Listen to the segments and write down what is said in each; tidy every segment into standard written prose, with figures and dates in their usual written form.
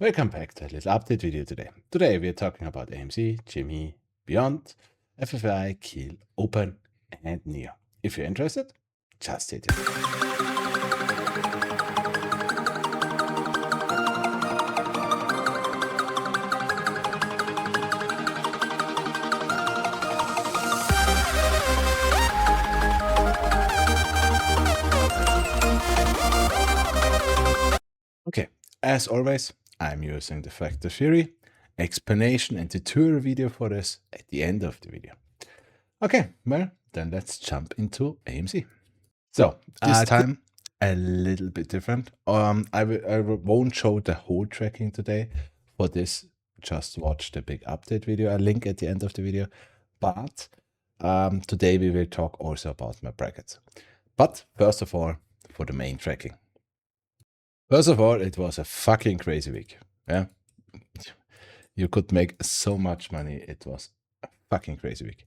Welcome back to a little update video today. Today we are talking about AMC, GME, BYND, FFAI, KEEL, Open and NIO. If you're interested, just stay tuned. Okay, as always, I'm using the Fractal theory, explanation and tutorial video for this at the end of the video. Okay, well, then let's jump into AMC. So this time a little bit different. I won't show the whole tracking today. For this, just watch the big update video. A link at the end of the video. But today we will talk also about my brackets. But first of all, for the main tracking. First of all, it was a fucking crazy week. Yeah, you could make so much money. It was a fucking crazy week.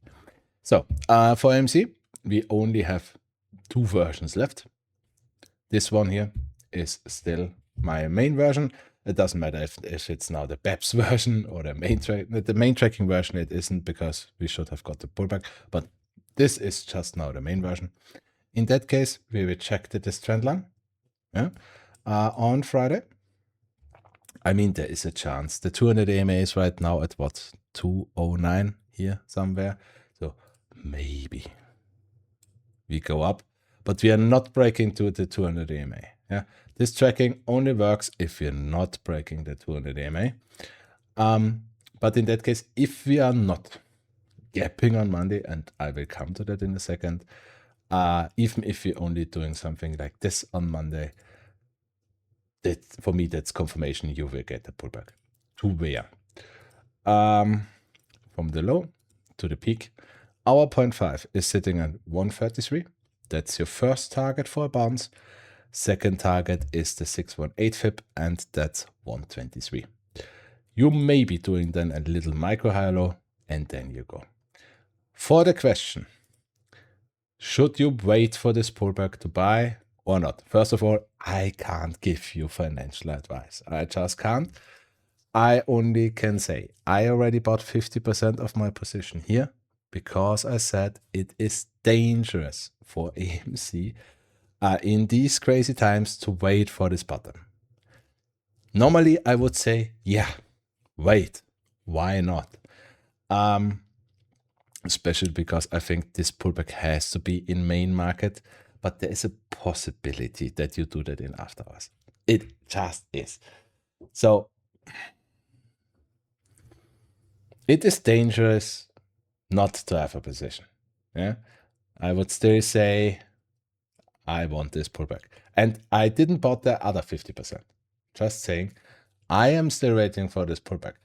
So for AMC, we only have two versions left. This one here is still my main version. It doesn't matter if it's now the BEPS version or the main tracking version. It isn't, because we should have got the pullback, but this is just now the main version. In that case, we will check this trend line. Yeah. On Friday. I mean, there is a chance. The 200 EMA is right now at what, 209 here somewhere. So maybe we go up, but we are not breaking to the 200 EMA. Yeah, this tracking only works if we're not breaking the 200 EMA. But in that case, if we are not gapping on Monday, and I will come to that in a second, even if we're only doing something like this on Monday, that, for me, that's confirmation you will get a pullback. To where? From the low to the peak, our 0.5 is sitting at 133. That's your first target for a bounce. Second target is the 618 FIB, and that's 123. You may be doing then a little micro high low, and then you go. For the question, should you wait for this pullback to buy or not? First of all, I can't give you financial advice. I just can't. I only can say I already bought 50% of my position here, because I said it is dangerous for AMC in these crazy times to wait for this bottom. Normally, I would say, yeah, wait. Why not? Especially because I think this pullback has to be in main market, but there is a possibility that you do that in after hours. It just is. So it is dangerous not to have a position. Yeah, I would still say I want this pullback, and I didn't bought the other 50%. Just saying, I am still waiting for this pullback.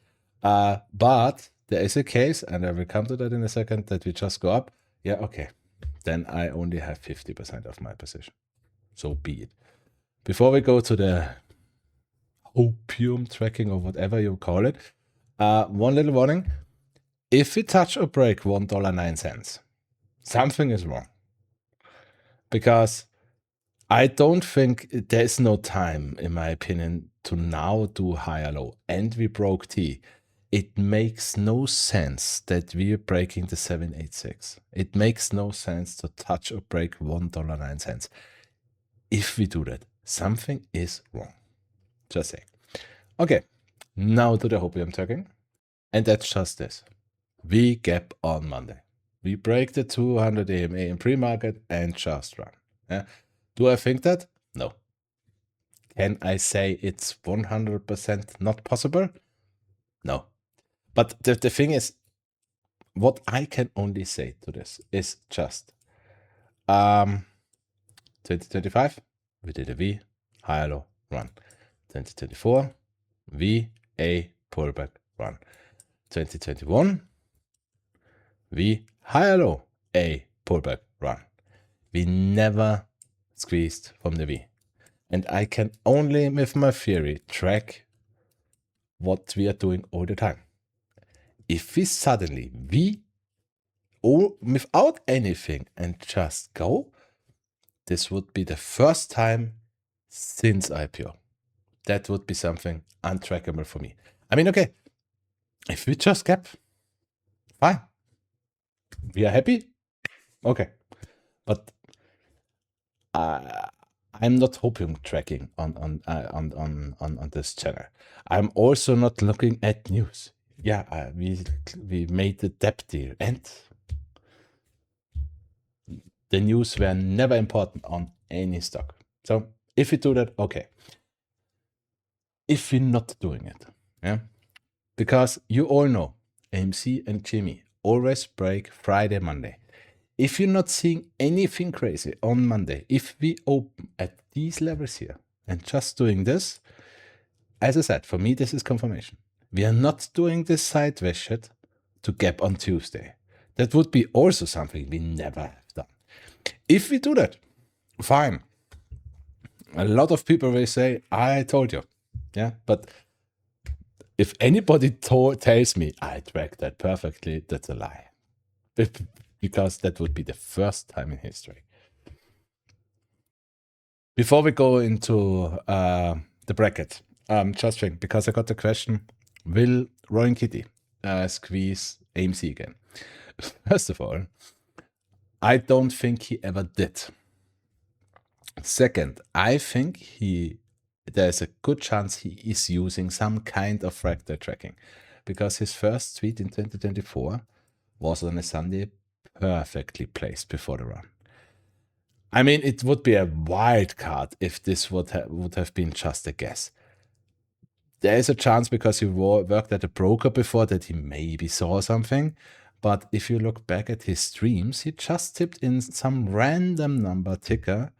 But there is a case, and I will come to that in a second, that we just go up. Yeah, okay. Then I only have 50% of my position. So be it. Before we go to the opium tracking or whatever you call it, one little warning. If we touch or break $1.09, something is wrong. Because I don't think there's no time, in my opinion, to now do higher low. And we broke T. It makes no sense that we are breaking the 786. It makes no sense to touch or break $1.09. If we do that, something is wrong. Just saying. Okay, now to the opium tracking. And that's just this. We gap on Monday. We break the 200 EMA in pre-market and just run. Yeah. Do I think that? No. Can I say it's 100% not possible? No. But the thing is, what I can only say to this is just 2025, we did a V, higher low, run. 2024, V, A, pullback, run. 2021, V, higher low, A, pullback, run. We never squeezed from the V. And I can only, with my theory, track what we are doing all the time. If we suddenly without anything and just go, this would be the first time since IPO that would be something untrackable for me. I mean, okay, if we just gap, fine. We are happy, okay. But I'm not hoping tracking on this channel. I'm also not looking at news. Yeah, we made the debt deal, and the news were never important on any stock. So if we do that, okay. If we're not doing it, yeah, because you all know AMC and GME always break Friday, Monday. If you're not seeing anything crazy on Monday, if we open at these levels here and just doing this, as I said, for me, this is confirmation. We are not doing this sideways shit to gap on Tuesday. That would be also something we never have done. If we do that, fine. A lot of people will say, I told you. Yeah, but if anybody tells me I tracked that perfectly, that's a lie. Because that would be the first time in history. Before we go into the bracket, just think, because I got the question, will Roaring Kitty squeeze AMC again? First of all, I don't think he ever did. Second, I think there's a good chance he is using some kind of fractal tracking, because his first tweet in 2024 was on a Sunday, perfectly placed before the run. I mean, it would be a wild card if this would have been just a guess. There is a chance, because he worked at a broker before, that he maybe saw something. But if you look back at his streams, he just tipped in some random number ticker,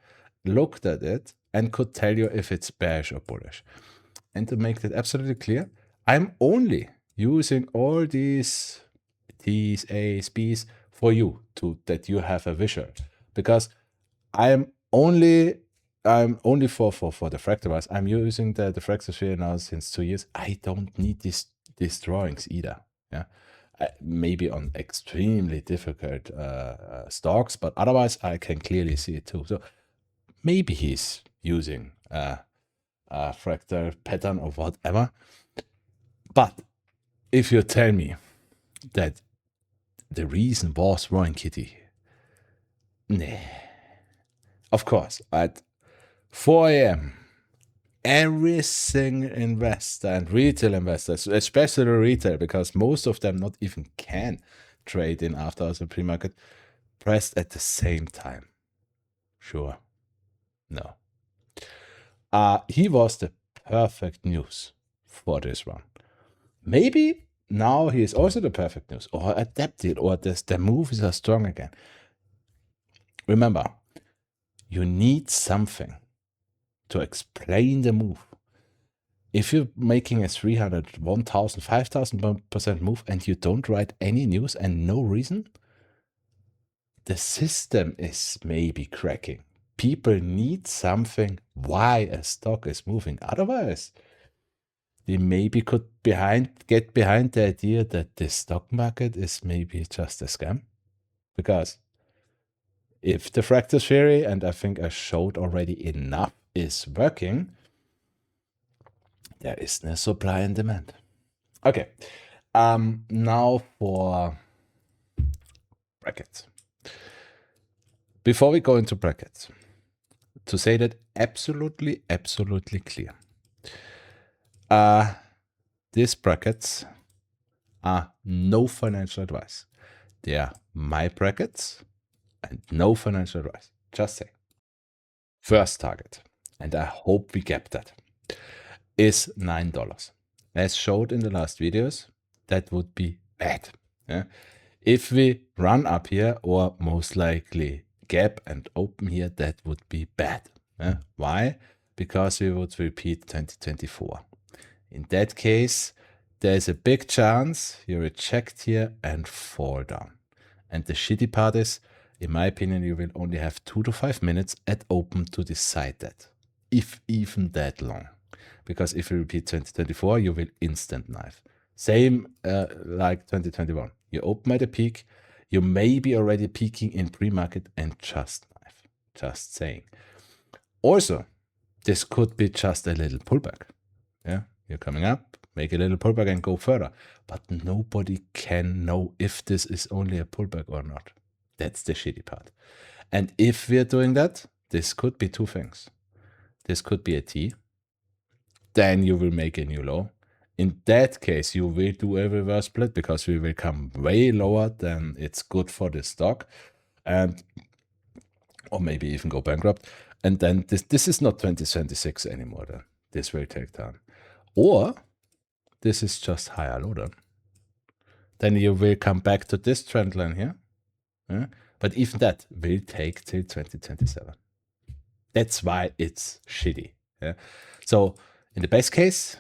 looked at it, and could tell you if it's bearish or bullish. And to make that absolutely clear, I'm only using all these T's, A's, B's for you, that you have a visual. Because I'm only for the fractal wise. I'm using the fractal sphere now since 2 years. I don't need these drawings either. Yeah, maybe on extremely difficult stocks, but otherwise I can clearly see it too. So maybe he's using a fractal pattern or whatever. But if you tell me that the reason was Roaring Kitty, nah. Of course, at 4 a.m., every single investor and retail investors, especially retail, because most of them not even can trade in after hours and pre-market, pressed at the same time. Sure. No. He was the perfect news for this one. Maybe now he is also the perfect news, or adapted, or the moves are strong again. Remember, you need something to explain the move. If you're making a 300, 1,000, 5,000% move and you don't write any news and no reason, the system is maybe cracking. People need something why a stock is moving. Otherwise, they maybe could get behind the idea that the stock market is maybe just a scam. Because if the fractal theory, and I think I showed already enough, is working, there is no supply and demand. Okay, now for brackets. Before we go into brackets, to say that absolutely clear, these brackets are no financial advice. They are my brackets and no financial advice. Just say. First target, and I hope we get that, is $9. As showed in the last videos, that would be bad. Yeah? If we run up here, or most likely gap and open here, that would be bad. Yeah? Why? Because we would repeat 2024. In that case, there's a big chance you reject here and fall down. And the shitty part is, in my opinion, you will only have 2 to 5 minutes at open to decide that, if even that long. Because if you repeat 2024, you will instant knife. Same like 2021. You open at a peak, you may be already peaking in pre-market and just knife. Just saying. Also, this could be just a little pullback. Yeah, you're coming up, make a little pullback and go further. But nobody can know if this is only a pullback or not. That's the shitty part. And if we're doing that, this could be two things. This could be a T. Then you will make a new low. In that case, you will do a reverse split because we will come way lower than it's good for the stock. And or maybe even go bankrupt. And then this is not 2026 anymore. Then this will take time. Or this is just higher low then. Then you will come back to this trend line here. Yeah? But even that will take till 2027. That's why it's shitty. Yeah? So in the best case,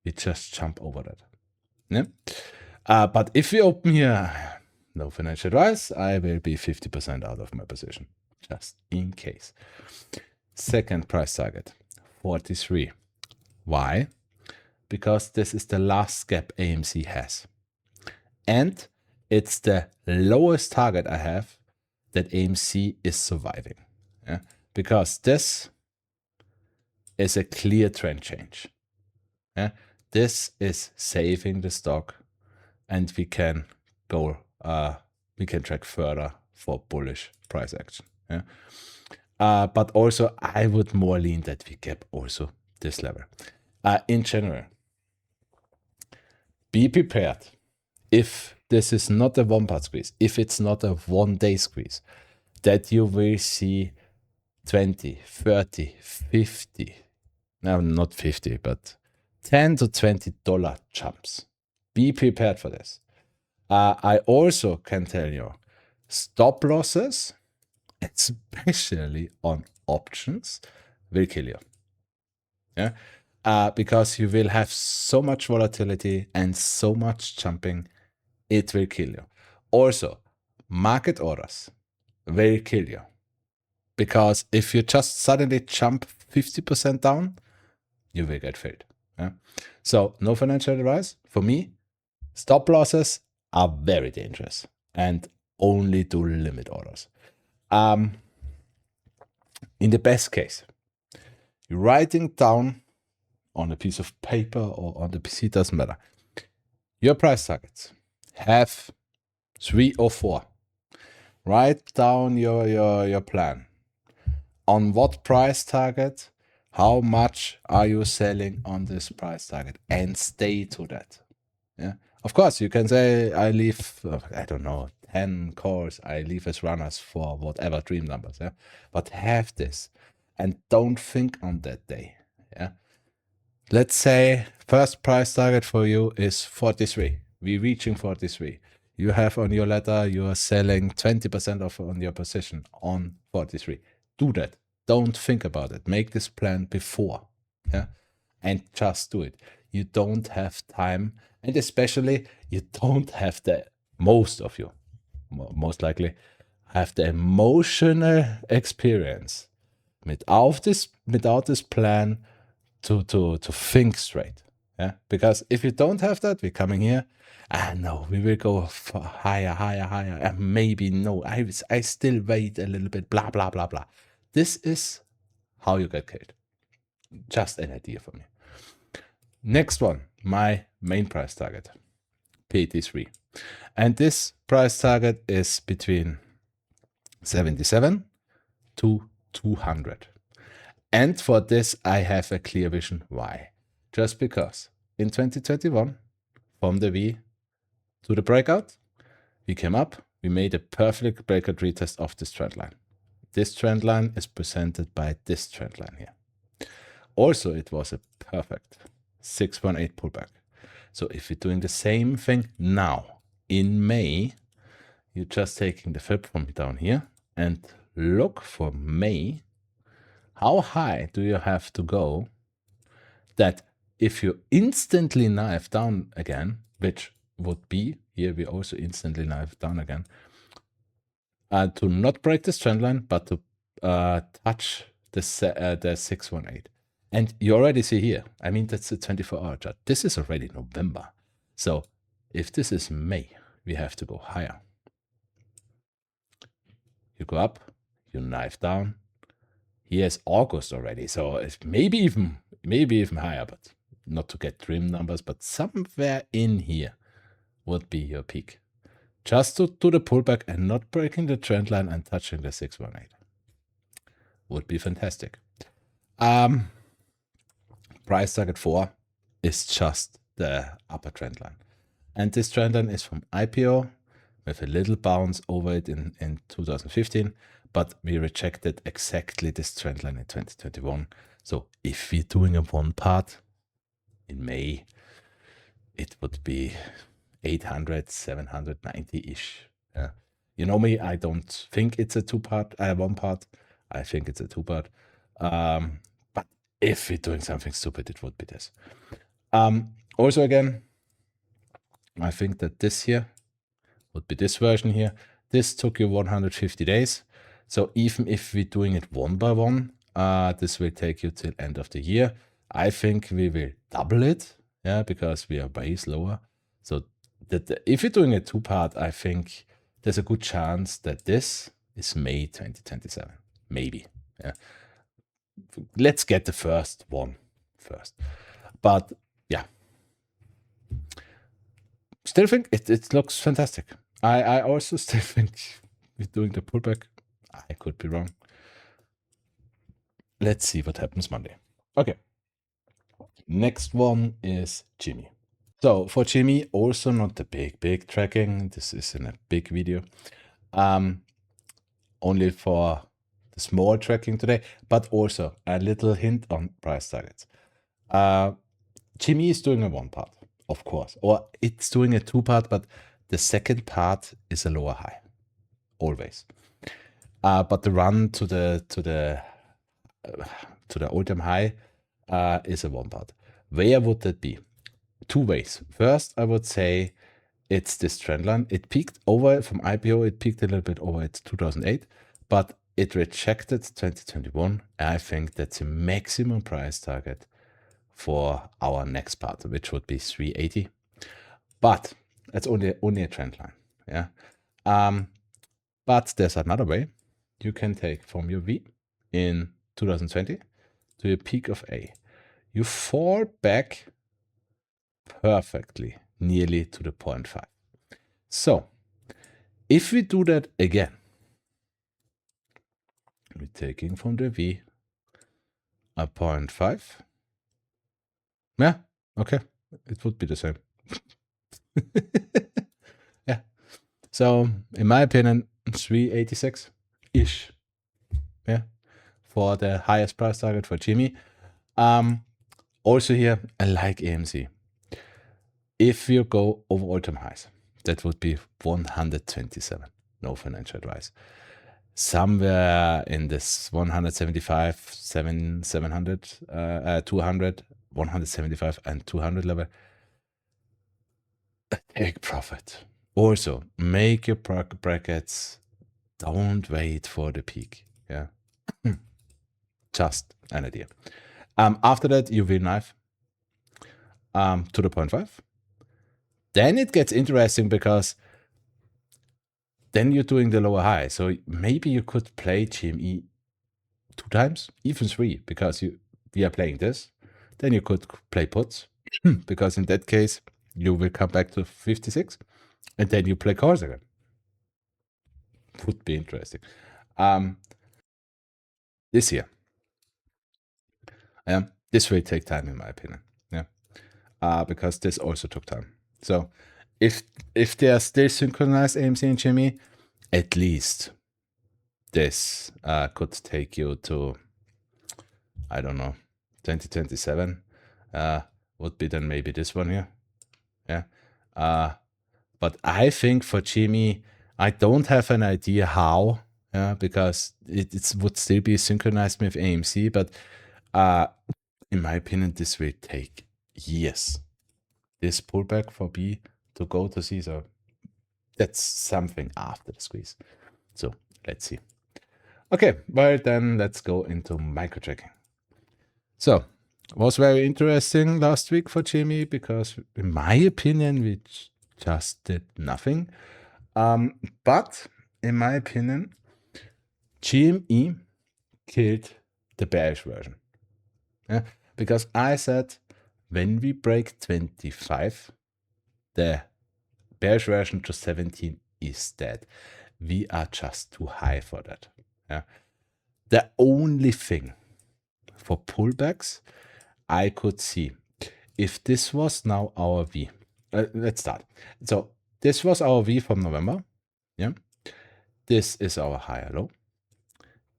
we just jump over that. Yeah? But if we open here, no financial advice, I will be 50% out of my position, just in case. Second price target, 43. Why? Because this is the last gap AMC has. And it's the lowest target I have that AMC is surviving. Yeah? Because this is a clear trend change. Yeah? This is saving the stock, and we can go, we can track further for bullish price action. Yeah? But also I would more lean that we gap also this level. In general, be prepared. If this is not a one-part squeeze, if it's not a one-day squeeze, that you will see 20, 30, 50, no, not 50, but $10 to $20 jumps. Be prepared for this. I also can tell you, stop losses, especially on options, will kill you. Yeah, because you will have so much volatility and so much jumping, it will kill you. Also, market orders will kill you. Because if you just suddenly jump 50% down, you will get failed. Yeah? So no financial advice. For me, stop losses are very dangerous and only do limit orders. In the best case, you're writing down on a piece of paper or on the PC, doesn't matter. Your price targets, have 3 or 4. Write down your plan. On what price target, how much are you selling on this price target, and stay to that. Yeah. Of course, you can say I leave, I don't know, 10 calls, I leave as runners for whatever dream numbers. Yeah. But have this and don't think on that day. Yeah. Let's say first price target for you is 43. We're reaching 43. You have on your ladder, you are selling 20% off on your position on 43. Do that. Don't think about it. Make this plan before. Yeah. And just do it. You don't have time. And especially you don't have most of you, most likely, have the emotional experience without this plan to think straight. Yeah, because if you don't have that, we're coming here. No, we will go for higher, and maybe no. I still wait a little bit. Blah blah blah blah. This is how you get killed. Just an idea for me. Next one, my main price target, PT3, and this price target is between 77 to 200. And for this, I have a clear vision. Why? Just because in 2021, from the V to the breakout, we came up, we made a perfect breakout retest of this trend line. This trend line is presented by this trend line here. Also, it was a perfect 618 pullback. So if you're doing the same thing now in May, you're just taking the fib from down here and look for May. How high do you have to go that if you instantly knife down again, which would be, here we also instantly knife down again, to not break this trend line, but to touch the 618. And you already see here, I mean, that's a 24-hour chart. This is already November. So if this is May, we have to go higher. You go up, you knife down. Here's August already. So maybe even maybe even higher, but not to get trim numbers, but somewhere in here would be your peak. Just to do the pullback and not breaking the trend line and touching the 618 would be fantastic. Price target 4 is just the upper trend line. And this trend line is from IPO with a little bounce over it in 2015, but we rejected exactly this trend line in 2021. So if we're doing a one part in May, it would be 800, 790-ish. Yeah. You know me, I don't think it's a one part. I think it's a two part. But if we're doing something stupid, it would be this. Also, again, I think that this here would be this version here. This took you 150 days. So even if we're doing it one by one, this will take you till end of the year. I think we will double it, yeah, because we are way slower. So if you're doing a two part, I think there's a good chance that this is May 2027, maybe. Yeah. Let's get the first one first. But yeah, still think it looks fantastic. I also still think we're doing the pullback. I could be wrong. Let's see what happens Monday. Okay. Next one is GME. So for GME, also not the big tracking. This is in a big video. Only for the small tracking today, but also a little hint on price targets. GME is doing a one part, of course, or it's doing a two part, but the second part is a lower high, always. But the run to the all-time high is a one part. Where would that be? Two ways. First, I would say it's this trend line. It peaked over from IPO. It peaked a little bit over at 2008, but it rejected 2021. I think that's a maximum price target for our next part, which would be 380. But that's only a trend line. Yeah. But there's another way. You can take from your V in 2020 to a peak of A. You fall back perfectly, nearly to the 0.5. So if we do that again, we're taking from the V a 0.5. Yeah, okay, it would be the same. Yeah. So in my opinion, 386-ish. Yeah, for the highest price target for GME. Also here, I like AMC. If you go over all-time highs, that would be 127. No financial advice. Somewhere in this 175, 700, 200, 175 and 200 level. Take profit. Also, make your brackets. Don't wait for the peak. Yeah. Just an idea. After that, you will knife to the 0.5. Then it gets interesting because then you're doing the lower high. So maybe you could play GME 2 times, even 3, because we are playing this. Then you could play puts, because in that case, you will come back to 56, and then you play calls again. Would be interesting. This year. This will take time, in my opinion. Yeah. Because this also took time. So if they are still synchronized, AMC and GME, at least this could take you to, I don't know, 2027. Would be then maybe this one here. Yeah. But I think for GME, I don't have an idea how, because it would still be synchronized with AMC, but in my opinion, this will take years. This pullback for B to go to C, so that's something after the squeeze. So let's see. Okay, well then let's go into micro tracking. So it was very interesting last week for GME because in my opinion, we just did nothing. But in my opinion, GME killed the bearish version. Yeah? Because I said when we break 25, the bearish version to 17 is dead. We are just too high for that. Yeah. The only thing for pullbacks I could see, if this was now our V, let's start. So this was our V from November. Yeah. This is our higher low.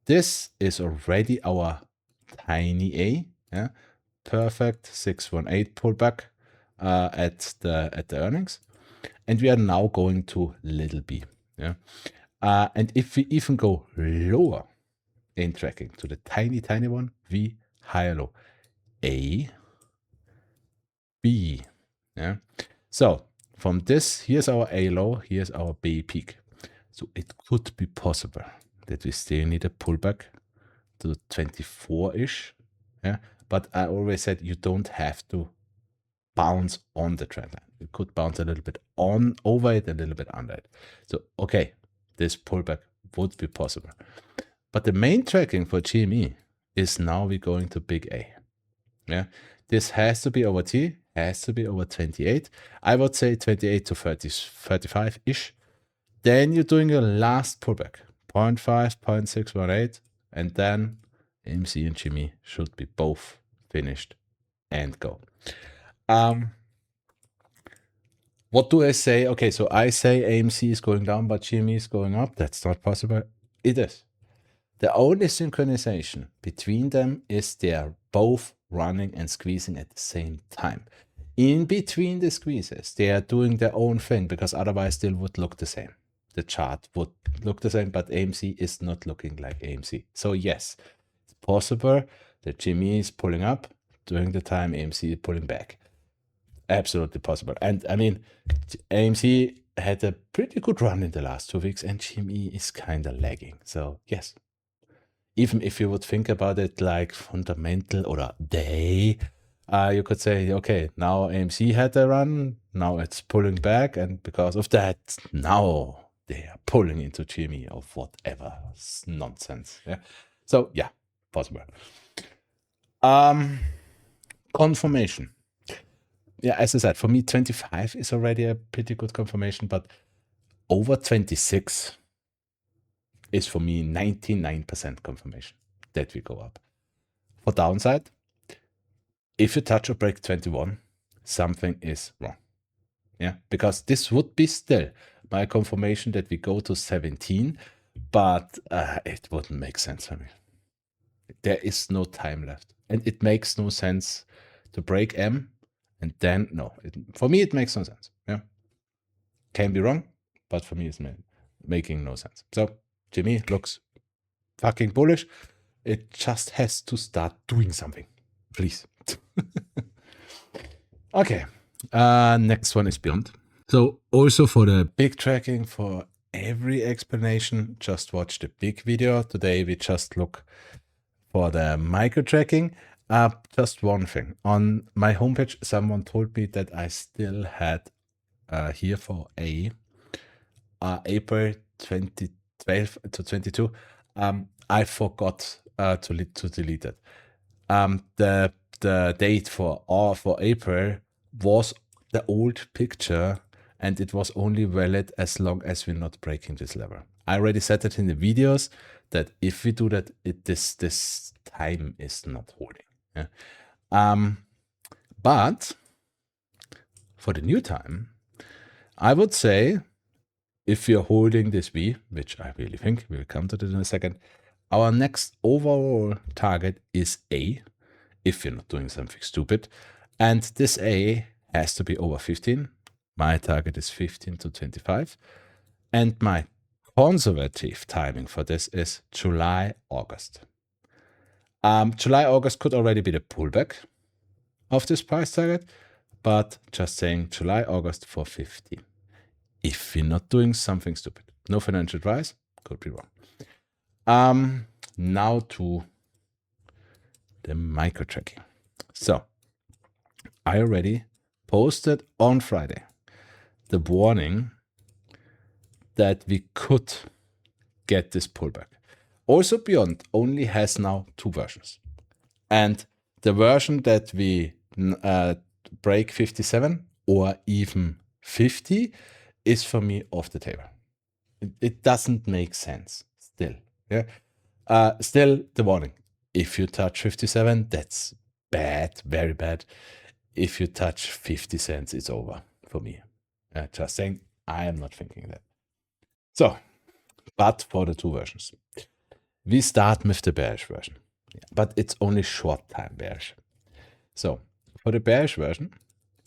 This is already our tiny A. Yeah. Perfect 618 pullback at the earnings. And we are now going to little b. Yeah. And if we even go lower in tracking to the tiny one, V, higher low, A, B. Yeah. So from this, here's our A low, here's our B peak. So it could be possible that we still need a pullback to 24-ish. Yeah. But I always said you don't have to bounce on the trend line. You could bounce a little bit on over it, a little bit under it. So, okay, this pullback would be possible. But the main tracking for GME is now we're going to big A. Yeah, this has to be over T, has to be over 28. I would say 28 to 30, 35-ish. Then you're doing your last pullback, 0.5, 0.618, and then AMC and GME should be both finished and go. What do I say? Okay, so I say AMC is going down, but GME is going up. That's not possible. It is. The only synchronization between them is they're both running and squeezing at the same time. In between the squeezes, they are doing their own thing, because otherwise still would look the same. The chart would look the same, but AMC is not looking like AMC. So yes, it's possible that GME is pulling up during the time AMC is pulling back. Absolutely possible. And I mean, AMC had a pretty good run in the last 2 weeks, and GME is kind of lagging. So yes, even if you would think about it like fundamental or day, you could say, okay, now AMC had a run, now it's pulling back, and because of that, now they are pulling into GME or whatever nonsense. Yeah. So yeah, possible. Confirmation. Yeah, as I said, for me, 25 is already a pretty good confirmation, but over 26 is for me 99% confirmation that we go up. For downside, if you touch or break 21, something is wrong. Yeah, because this would be still my confirmation that we go to 17, but it wouldn't make sense for me. There is no time left, and it makes no sense to break M. And then, no, for me, it makes no sense. Yeah. Can be wrong, but for me, it's making no sense. So, GME looks fucking bullish. It just has to start doing something, please. Okay. Next one is BYND. So, also for the big tracking, for every explanation, just watch the big video. Today, we just look for the micro tracking. Just one thing. On my homepage, someone told me that I still had here for April 2012 to 22. I forgot to delete it. The date for April was the old picture, and it was only valid as long as we're not breaking this level. I already said it in the videos that if we do that, this time is not holding. Yeah. But for the new time, I would say if you're holding this V, which I really think, we'll come to that in a second, our next overall target is A, if you're not doing something stupid. And this A has to be over 15. My target is 15 to 25. And my conservative timing for this is July, August. July, August could already be the pullback of this price target, but just saying July, August for 15. If you're not doing something stupid. No financial advice, could be wrong. Now to the micro tracking. So I already posted on Friday the warning that we could get this pullback. Also BYND only has now 2 versions. And the version that we break 57 or even 50 is for me off the table. It doesn't make sense still. Yeah. Still the warning. If you touch 57, that's bad, very bad. If you touch 50 cents, it's over for me. Just saying, I am not thinking that. So, but for the two versions, we start with the bearish version, but it's only short time bearish. So for the bearish version,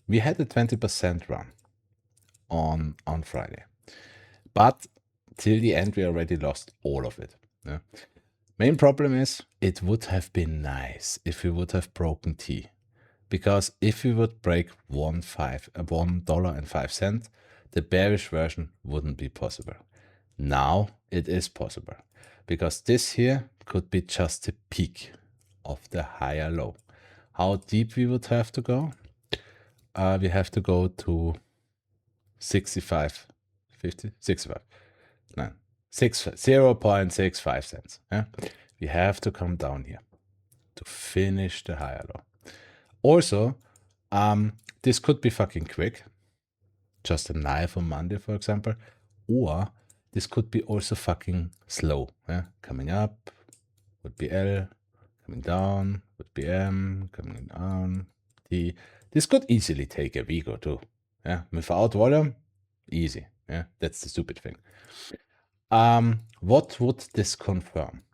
we had a 20% run on Friday, but till the end, we already lost all of it. Yeah. Main problem is it would have been nice if we would have broken T, because if we would break $1.05, the bearish version wouldn't be possible. Now it is possible, because this here could be just the peak of the higher low. How deep we would have to go? We have to go to 65, 50, 65, no, 0.65 cents. Yeah? We have to come down here to finish the higher low. Also, this could be fucking quick, just a knife on Monday, for example, or this could be also fucking slow. Yeah? Coming up would be L, coming down would be M, coming down T. This could easily take a week or two. Yeah, without volume, easy. Yeah, that's the stupid thing. What would this confirm?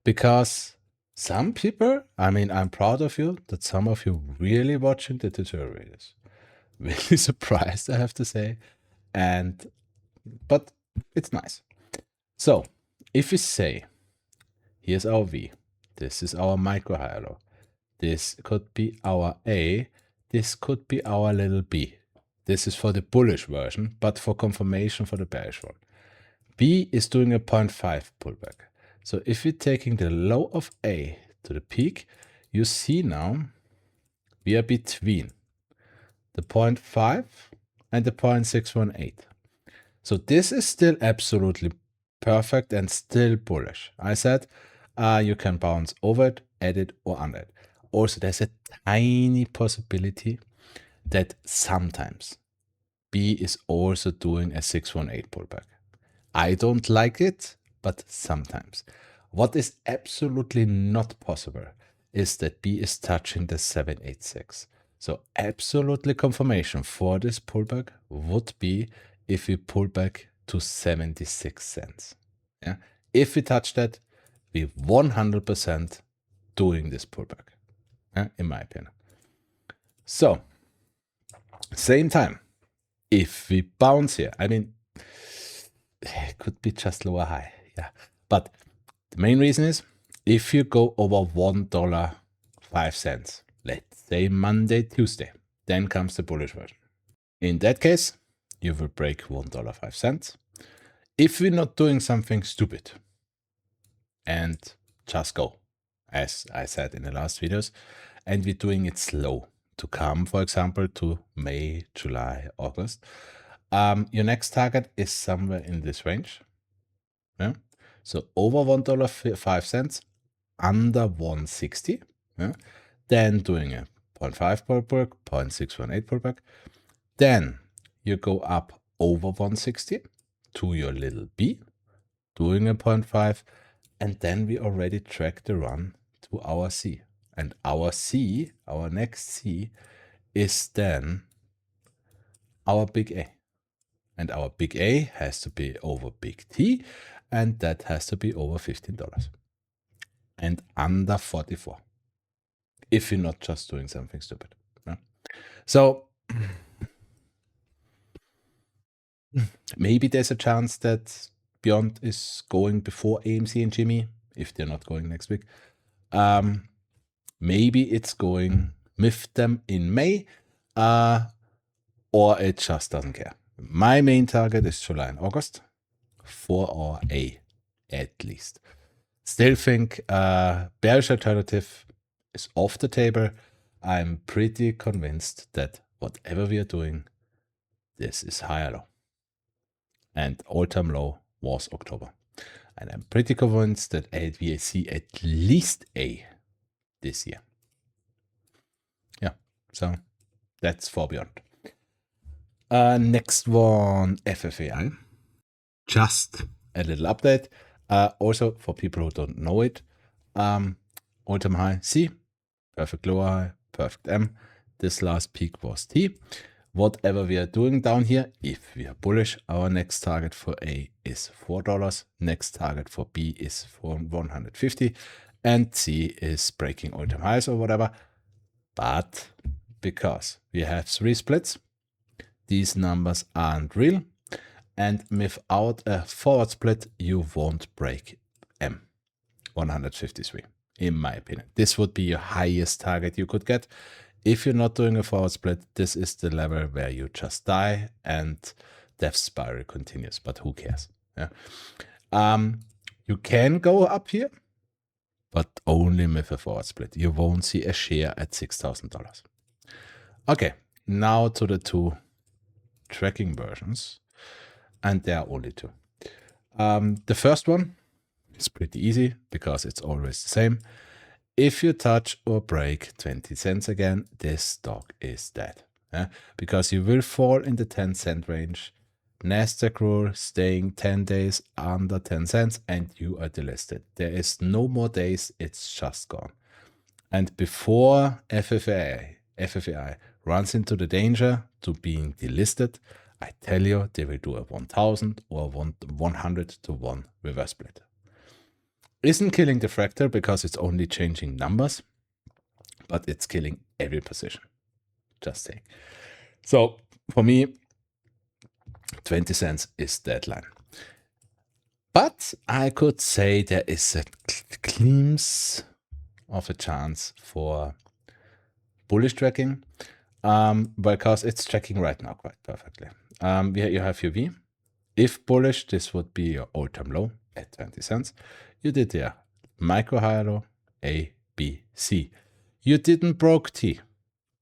Because some people, I mean, I'm proud of you that some of you really watching the tutorial videos. Really surprised, I have to say. But it's nice. So if we say, here's our V, this is our micro higher low, this could be our A, this could be our little B. This is for the bullish version, but for confirmation for the bearish one. B is doing a 0.5 pullback. So if we're taking the low of A to the peak, you see now we are between the 0.5 and the 0.618. So this is still absolutely perfect and still bullish. I said you can bounce over it, at it, or under it. Also, there's a tiny possibility that sometimes B is also doing a 618 pullback. I don't like it, but sometimes. What is absolutely not possible is that B is touching the 786. So absolutely confirmation for this pullback would be if we pull back to 76 cents. Yeah? If we touch that, we 100% doing this pullback, in my opinion. So, same time, if we bounce here, I mean, it could be just lower high, yeah. But the main reason is, if you go over $1.05, let's say Monday, Tuesday, then comes the bullish version. In that case, you will break $1.05. If we're not doing something stupid and just go, as I said in the last videos, and we're doing it slow to come, for example, to May, July, August, your next target is somewhere in this range. Yeah? So over $1.05, under 160, yeah? Then doing a 0.5 pullback, 0.618 pullback. Then you go up over 160 to your little B, doing a 0.5, and then we already track the run to our C. And our C, our next C, is then our big A. And our big A has to be over big T, and that has to be over $15. And under 44. If you're not just doing something stupid. Yeah? So maybe there's a chance that BYND is going before AMC and GME, if they're not going next week. Maybe it's going with them in May, or it just doesn't care. My main target is July and August for our A, at least. Still think bearish alternative is off the table. I'm pretty convinced that whatever we are doing, this is higher low. And all-time low was October. And I'm pretty convinced that we see at least A this year. So that's for BYND. Next one, FFAI. Just a little update. Also for people who don't know it, all-time high C, perfect lower high, perfect M. This last peak was T. Whatever we are doing down here, if we are bullish, our next target for A is $4. Next target for B is for 150, and C is breaking all-time highs or whatever. But because we have 3 splits, these numbers aren't real, and without a forward split, you won't break M, 153, in my opinion. This would be your highest target you could get. If you're not doing a forward split, this is the level where you just die and death spiral continues, but who cares? Yeah. You can go up here, but only with a forward split. You won't see a share at $6,000. Okay, now to the 2 tracking versions, and there are only 2. The first one is pretty easy because it's always the same. If you touch or break 20 cents again, this stock is dead. Because you will fall in the 10-cent range. Nasdaq rule, staying 10 days under 10 cents, and you are delisted. There is no more days, it's just gone. And before FFAI runs into the danger to being delisted, I tell you, they will do a 1000 or 100 to 1 reverse split. Isn't killing the Fractal because it's only changing numbers, but it's killing every position. Just saying. So for me, 20 cents is deadline. But I could say there is a glimpse of a chance for bullish tracking, because it's tracking right now quite perfectly. You have your V. If bullish, this would be your all-time low at 20 cents. You did there micro high low, A, B, C. You didn't broke T.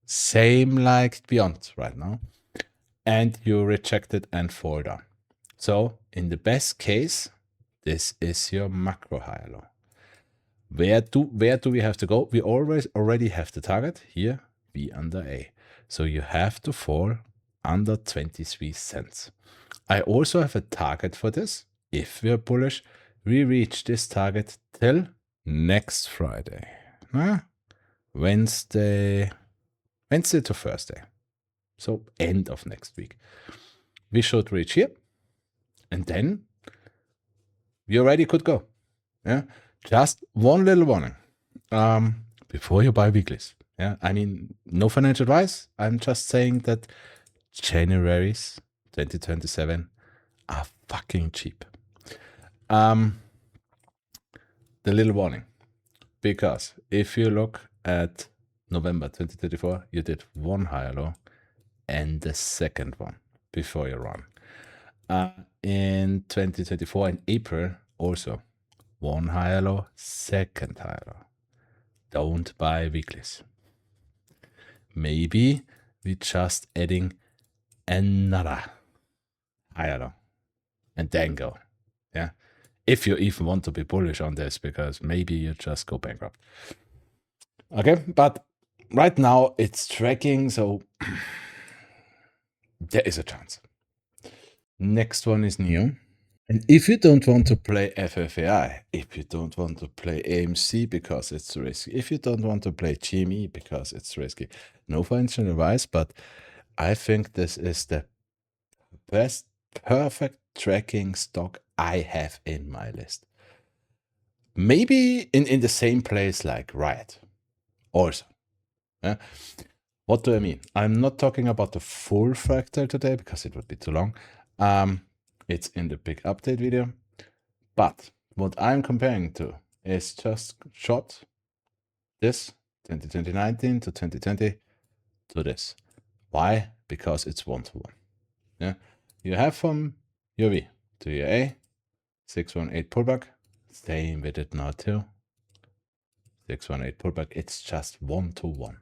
Same like BYND right now. And you rejected and fall down. So in the best case, this is your macro high low. Where do we have to go? We already have the target here, B under A. So you have to fall under 23 cents. I also have a target for this. If we're bullish, we reach this target till next Friday. Wednesday to Thursday. So end of next week. We should reach here. And then we already could go. Yeah. Just one little warning. Before you buy weeklies. Yeah. I mean, no financial advice. I'm just saying that January's 2027 are fucking cheap. The little warning, because if you look at November 2024, you did one higher low and the second one before you run. In 2024, in April, also one higher low, second higher low. Don't buy weeklies. Maybe we just adding another higher low and then go. Yeah. If you even want to be bullish on this, because maybe you just go bankrupt. Okay, but right now it's tracking, so there is a chance. Next one is NIO. And if you don't want to play FFAI, if you don't want to play AMC because it's risky, if you don't want to play GME because it's risky, no financial advice, but I think this is the best perfect tracking stock I have in my list. Maybe in the same place like Riot also. What do I mean? I'm not talking about the full Fractal today because it would be too long. It's in the big update video. But what I'm comparing to is just short this 2019 to 2020 to this. Why? Because it's 1-to-1. Yeah. You have from your V to your A, 618 pullback. Same with it now too. 618 pullback. It's just 1-to-1.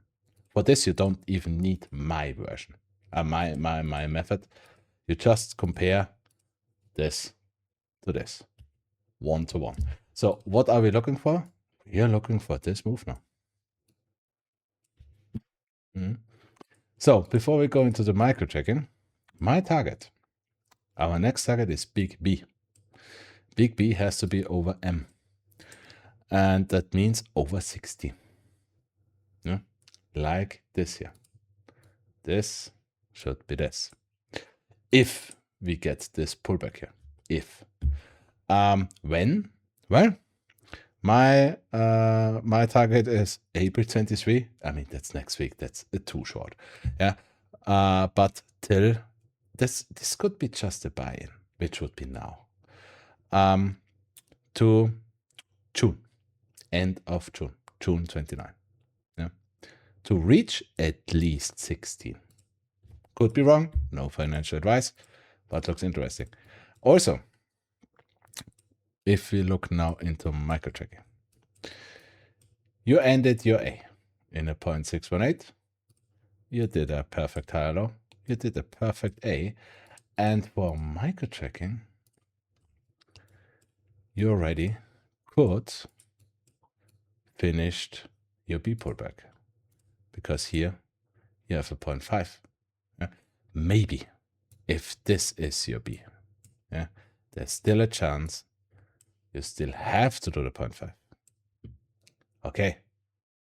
For this, you don't even need my version, my method. You just compare this to this, 1-to-1. So what are we looking for? We are looking for this move now. So before we go into the micro tracking, my target, our next target is big B. Big B has to be over M. And that means over 60. Yeah? Like this here. This should be this. If we get this pullback here. If. When? Well, my target is April 23. I mean, that's next week. That's too short. Yeah. But till this could be just a buy-in, which would be now. To June, end of June, June 29. Yeah. To reach at least 16. Could be wrong, no financial advice, but looks interesting. Also, if we look now into micro tracking, you ended your A in a 0.618. You did a perfect high low. You did a perfect A. And for micro tracking, you already could finished your B pullback, because here you have a 0.5. Yeah? Maybe if this is your B, yeah, there's still a chance you still have to do the 0.5. Okay,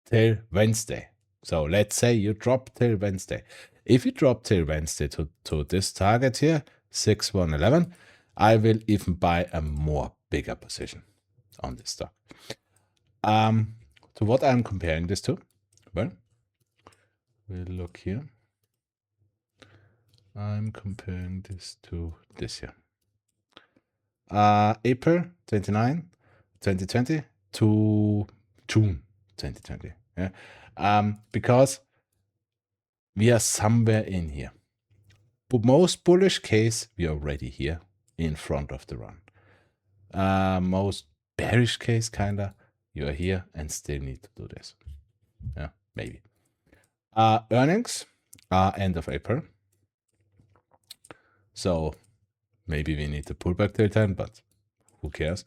till Wednesday. So let's say you drop till Wednesday. If you drop till Wednesday to this target here, 6111, I will even buy a more bigger position on this stock. To what I'm comparing this to? Well, we'll look here. I'm comparing this to this here. April 29, 2020 to June 2020. Yeah. Because we are somewhere in here. But most bullish case, we are already here in front of the run. Most bearish case, kinda, you are here and still need to do this. Yeah, maybe. Earnings are end of April. So maybe we need to pull back till 10, but who cares?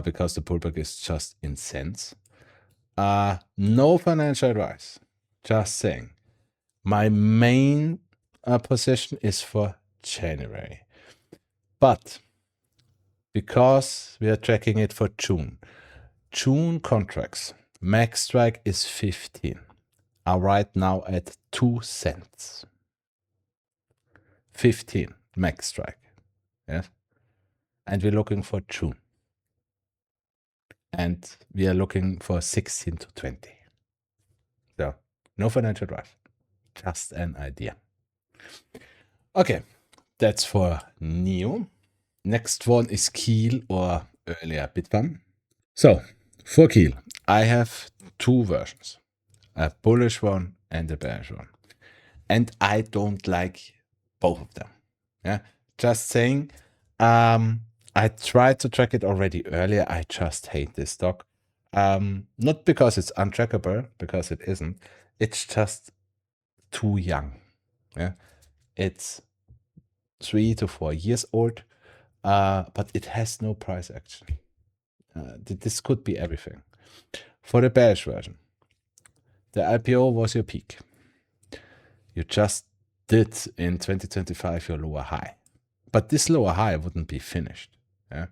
Because the pullback is just in cents. No financial advice. Just saying. My main position is for January. But because we are tracking it for June, June contracts, max strike is 15, are right now at 2 cents. 15 max strike. Yes. And we're looking for June. And we are looking for 16 to 20. So no financial advice, just an idea. Okay, that's for NIO. Next one is KEEL, or earlier BYND. So for KEEL, I have two versions, a bullish one and a bearish one. And I don't like both of them. Yeah, just saying. I tried to track it already earlier. I just hate this stock. Not because it's untrackable, because it isn't. It's just too young. Yeah, it's 3 to 4 years old, but it has no price action. This could be everything. For the bearish version, the IPO was your peak. You just did in 2025 your lower high, but this lower high wouldn't be finished. Yeah,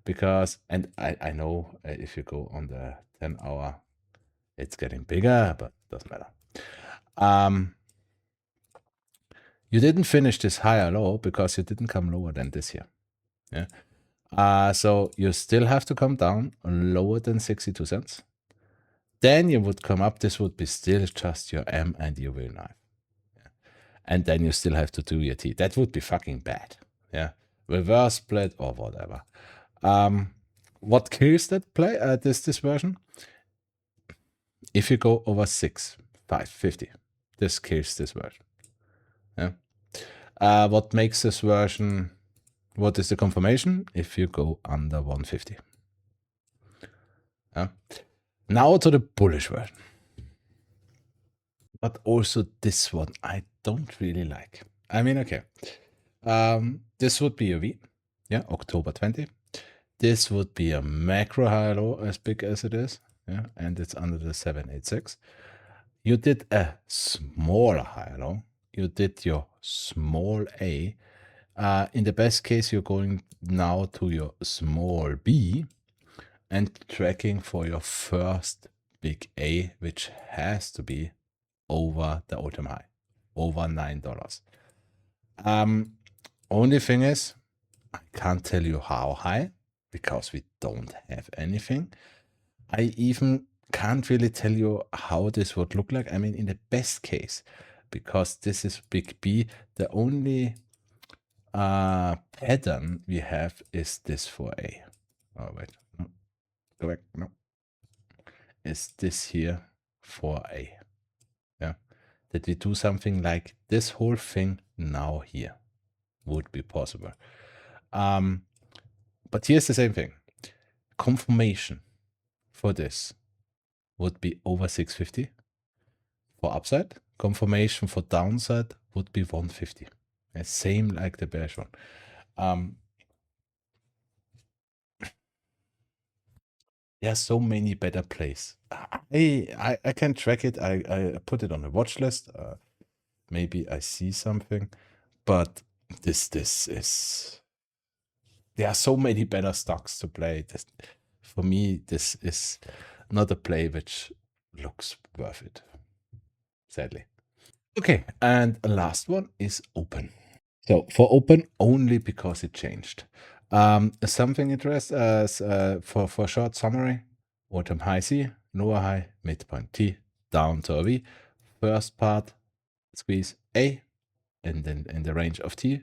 because, and I know if you go on the 10-hour, it's getting bigger, but doesn't matter. You didn't finish this higher low because you didn't come lower than this here. Yeah. So you still have to come down lower than 62 cents. Then you would come up. This would be still just your M and your will knife. Yeah. And then you still have to do your T. That would be fucking bad. Yeah. Reverse split or whatever. What kills that play? This version? If you go over 6,550, this kills this version. Yeah. What makes this version? What is the confirmation? If you go under 150. Yeah. Now to the bullish version. But also this one I don't really like. I mean, okay. This would be a V. Yeah, October 20. This would be a macro high low as big as it is. Yeah, and it's under the 786. you did a smaller higher low. You did your small A. In the best case, you're going now to your small B and tracking for your first big A, which has to be over the all-time high, over $9. Only thing is, I can't tell you how high because we don't have anything. I even can't really tell you how this would look like. I mean, in the best case, because this is big B, the only pattern we have is this for A. Oh, wait. No. Go back. No. Is this here for A. Yeah. That we do something like this whole thing now here would be possible. But here's the same thing. Confirmation for this would be over 650 for upside. Confirmation for downside would be 150. Same like the bearish one. There are so many better plays. I can track it. I put it on a watch list. Maybe I see something, but this is. There are so many better stocks to play. For me, this is not a play which looks worth it, sadly. Okay, and the last one is open. So for open, only because it changed. Something interesting for short summary: all-time high C, lower high, midpoint T, down to a V. First part, squeeze A, and then in the range of T.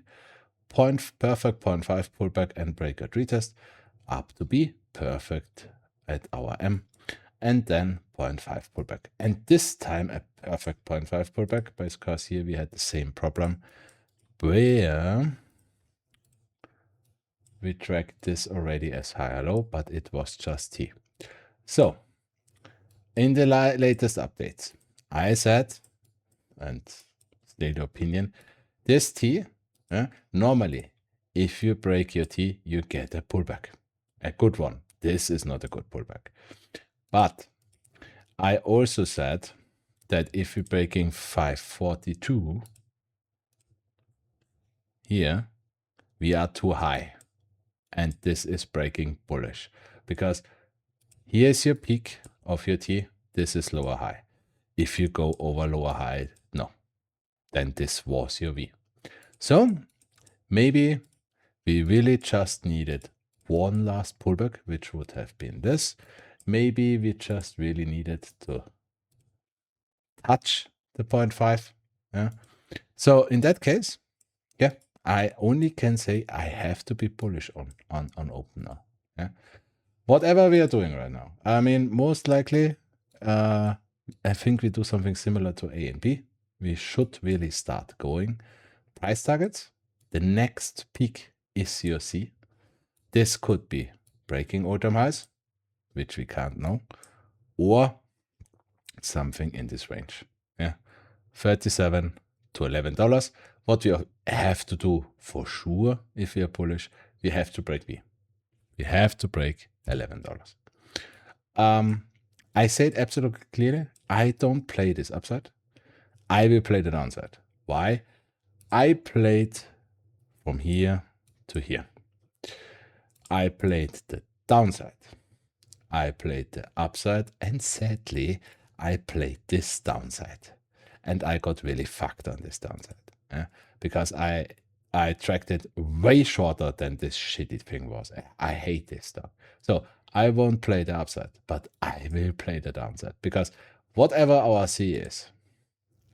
Perfect 0.5 pullback and breakout retest up to B, perfect at our M, and then 0.5 pullback. And this time a perfect 0.5 pullback, because here we had the same problem where we tracked this already as higher low, but it was just T. So in the latest updates, I said, and state opinion, this T, normally, if you break your T, you get a pullback, a good one. This is not a good pullback. But I also said that if you're breaking 542 here, we are too high. And this is breaking bullish, because here's your peak of your T. This is lower high. If you go over lower high, no, then this was your V. So maybe we really just needed one last pullback, which would have been this. Maybe we just really needed to touch the 0.5. Yeah. So in that case, yeah, I only can say I have to be bullish on open now. Yeah. Whatever we are doing right now. I mean, most likely, I think we do something similar to A and B. We should really start going. Price targets. The next peak is your C. This could be breaking all-time highs, which we can't know, or something in this range. Yeah, $37 to $11. What we have to do for sure, if we are bullish, we have to break B. We have to break $11. I said absolutely clearly, I don't play this upside. I will play the downside. Why? I played from here to here. I played the downside. I played the upside, and sadly, I played this downside. And I got really fucked on this downside. Because I tracked it way shorter than this shitty thing was. I hate this stuff. So I won't play the upside, but I will play the downside. Because whatever our C is,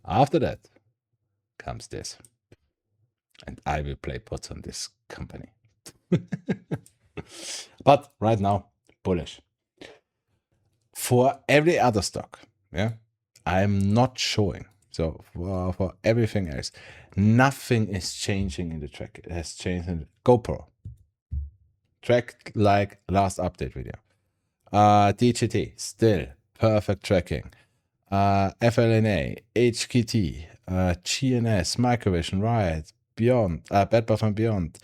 after that comes this. And I will play puts on this company. But right now, bullish. For every other stock, yeah, I'm not showing. So for everything else, nothing is changing in the track. It has changed in the GoPro. Tracked like last update video. DGT, still perfect tracking. FLNA, HKT, GNS, Microvision, Riot, Beyond, Bed Buff and Beyond,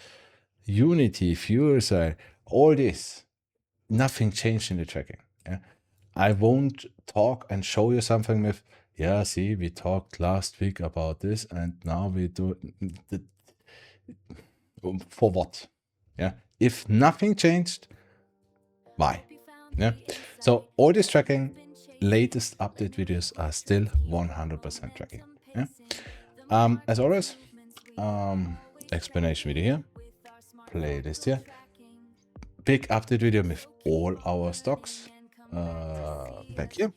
Unity, Fuel Cell, all this, nothing changed in the tracking. Yeah? I won't talk and show you something with, yeah, see, we talked last week about this, and now we do it. For what? Yeah, if nothing changed, why? Yeah, so all this tracking, latest update videos are still 100% tracking. Yeah, as always, explanation video here, playlist here, big update video with all our stocks back here.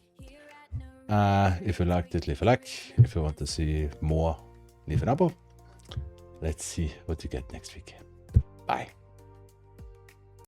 If you liked it, leave a like. If you want to see more, leave an abo. Let's see what you get next week. Bye.